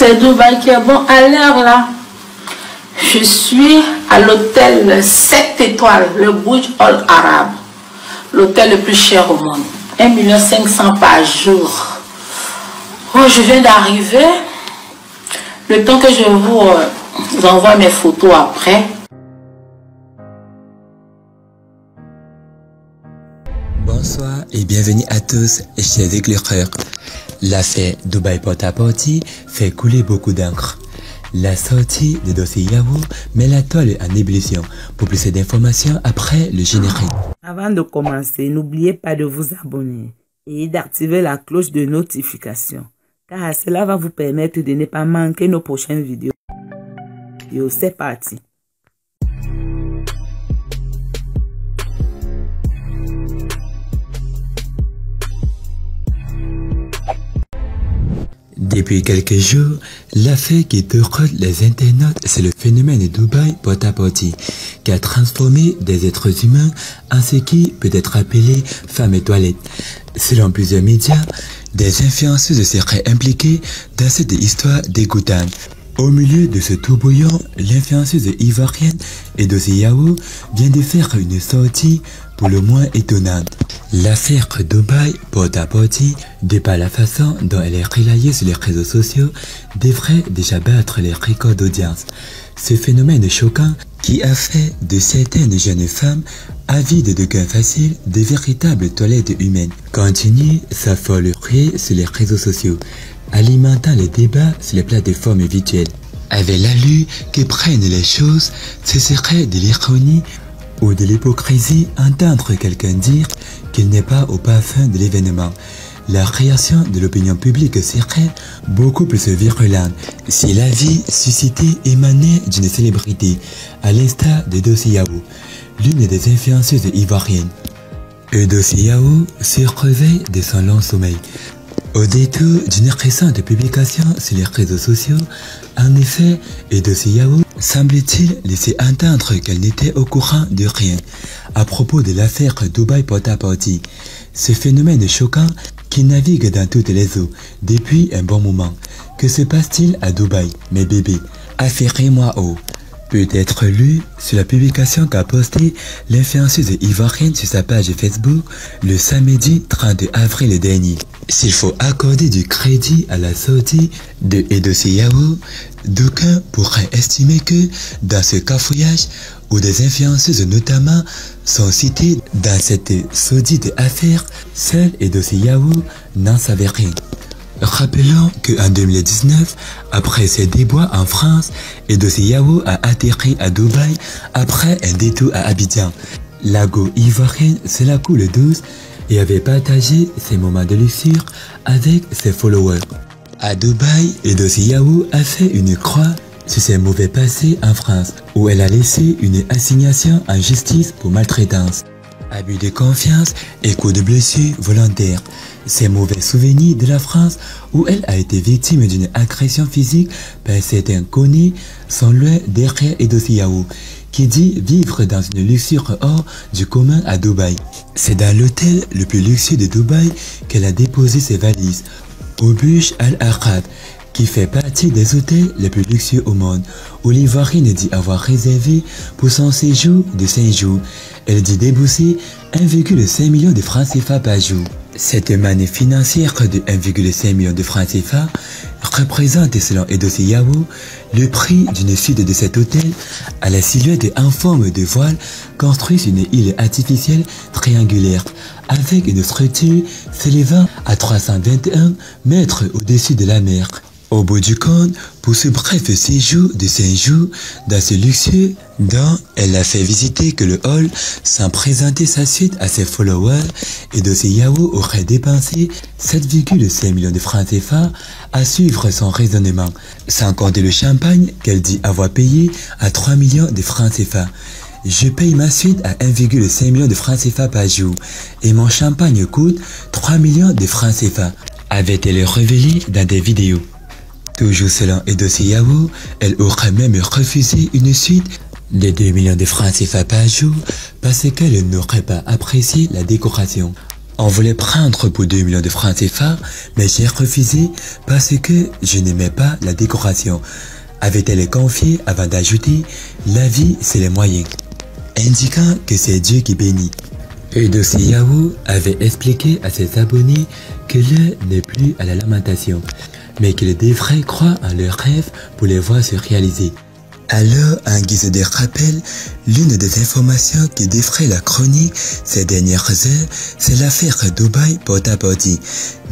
C'est Dubaï qui est bon. À l'heure là, je suis à l'hôtel 7 étoiles, le Burj Al Arab, l'hôtel le plus cher au monde. 1 500 000 par jour. Oh, je viens d'arriver. Le temps que je vous envoie mes photos après. Bonsoir et bienvenue à tous, chers éclaireurs. L'affaire Dubaï Porta-Porte fait couler beaucoup d'encre. La sortie de dossier Yahoo met la toile en ébullition. Pour plus d'informations après le générique. Avant de commencer, n'oubliez pas de vous abonner et d'activer la cloche de notification, car cela va vous permettre de ne pas manquer nos prochaines vidéos. C'est parti. Depuis quelques jours, l'affaire qui tourne les internautes, c'est le phénomène de Dubaï Porta-Porte qui a transformé des êtres humains en ce qui peut être appelé femmes et toilettes. Selon plusieurs médias, des influenceuses seraient impliquées dans cette histoire dégoûtante. Au milieu de ce tourbillon, l'influenceuse ivoirienne Edozi Yahoo vient de faire une sortie pour le moins étonnante. L'affaire Dubaï Porta-Porte, de par la façon dont elle est relayée sur les réseaux sociaux, devrait déjà battre les records d'audience. Ce phénomène choquant qui a fait de certaines jeunes femmes avides de gains faciles de véritables toilettes humaines continue sa folle ruée sur les réseaux sociaux, alimentant les débats sur les plateformes virtuelles. Avec l'allure que prennent les choses, ce serait de l'ironie ou de l'hypocrisie entendre quelqu'un dire qu'il n'est pas au parfum de l'événement. La réaction de l'opinion publique serait beaucoup plus virulente si l'avis suscité émanait d'une célébrité, à l'instar de Edozi Yahoo, l'une des influenceuses ivoiriennes. Edozi Yahoo se réveille de son long sommeil. Au détour d'une récente publication sur les réseaux sociaux, en effet, Edozi Yahoo semble-t-il laisser entendre qu'elle n'était au courant de rien à propos de l'affaire Dubaï Porta-Porte. Ce phénomène choquant qui navigue dans toutes les eaux depuis un bon moment. Que se passe-t-il à Dubaï, mes bébés? Affairez-moi haut. Peut être lu sur la publication qu'a postée l'influenceuse ivoirienne sur sa page Facebook le samedi 30 avril dernier. S'il faut accorder du crédit à la sortie de Edozi Yahoo, d'aucuns pourraient estimer que dans ce cafouillage, où des influenceuses notamment sont citées dans cette sordide affaire, seul Edozi Yahoo n'en savait rien. Rappelons qu'en 2019, après ses déboires en France, Edozi Yahoo a atterri à Dubaï après un détour à Abidjan. La go ivoirienne se la coule douce et avait partagé ses moments de luxure avec ses followers. À Dubaï, Edozi Yahoo a fait une croix sur ses mauvais passés en France, où elle a laissé une assignation en justice pour maltraitance, abus de confiance et coups de blessure volontaires. Ces mauvais souvenirs de la France, où elle a été victime d'une agression physique par certains connus, sont loin derrière Edozi Yahoo, qui dit vivre dans une luxure hors du commun à Dubaï. C'est dans l'hôtel le plus luxueux de Dubaï qu'elle a déposé ses valises, au Burj Al Arab, qui fait partie des hôtels les plus luxueux au monde, où l'Ivoirienne dit avoir réservé pour son séjour de 5 jours. Elle dit débourser 1,5 million de francs CFA par jour. Cette manne financière de 1,5 million de francs CFA représente, selon Edozi Yahoo, le prix d'une suite de cet hôtel à la silhouette en forme de voile construit sur une île artificielle triangulaire avec une structure s'élevant à 321 mètres au-dessus de la mer. Au bout du compte, pour ce bref séjour de 5 jours dans ce luxueux dont elle a fait visiter que le hall sans présenter sa suite à ses followers, Edozi Yahoo aurait dépensé 7,5 millions de francs CFA à suivre son raisonnement, sans compter le champagne qu'elle dit avoir payé à 3 millions de francs CFA. Je paye ma suite à 1,5 million de francs CFA par jour et mon champagne coûte 3 millions de francs CFA, avait-elle révélé dans des vidéos. Toujours selon Edozi Yahoo, elle aurait même refusé une suite de 2 millions de francs CFA par jour parce qu'elle n'aurait pas apprécié la décoration. On voulait prendre pour 2 millions de francs CFA, mais j'ai refusé parce que je n'aimais pas la décoration. Avait-elle confié avant d'ajouter « La vie, c'est les moyens », indiquant que c'est Dieu qui bénit. Eudoxie Yahoo avait expliqué à ses abonnés que l'heure n'est plus à la lamentation, mais qu'ils devraient croire en leurs rêves pour les voir se réaliser. Alors, en guise de rappel, l'une des informations qui défraie la chronique ces dernières heures, c'est l'affaire Dubaï Porta-Potty,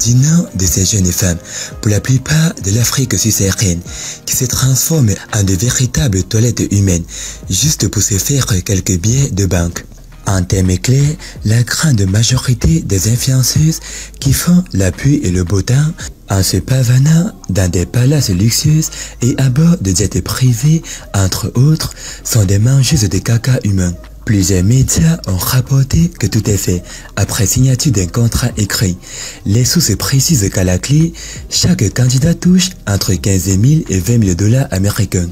du nom de ces jeunes femmes, pour la plupart de l'Afrique subsaharienne, qui se transforment en de véritables toilettes humaines, juste pour se faire quelques billets de banque. En termes clairs, la grande majorité des influenceuses qui font la pluie et le beau temps en se pavanant dans des palaces luxueux et à bord de jets privés, entre autres, sont des mangeuses de caca humain. Plusieurs médias ont rapporté que tout est fait après signature d'un contrat écrit. Les sources précisent qu'à la clé, chaque candidat touche entre 15 000 et 20 000 $ américains.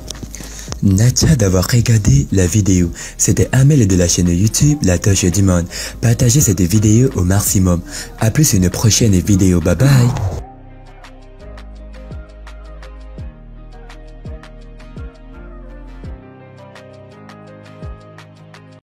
Natia d'avoir regardé la vidéo. C'était Amel de la chaîne YouTube La Touche du Monde. Partagez cette vidéo au maximum. A plus une prochaine vidéo. Bye bye.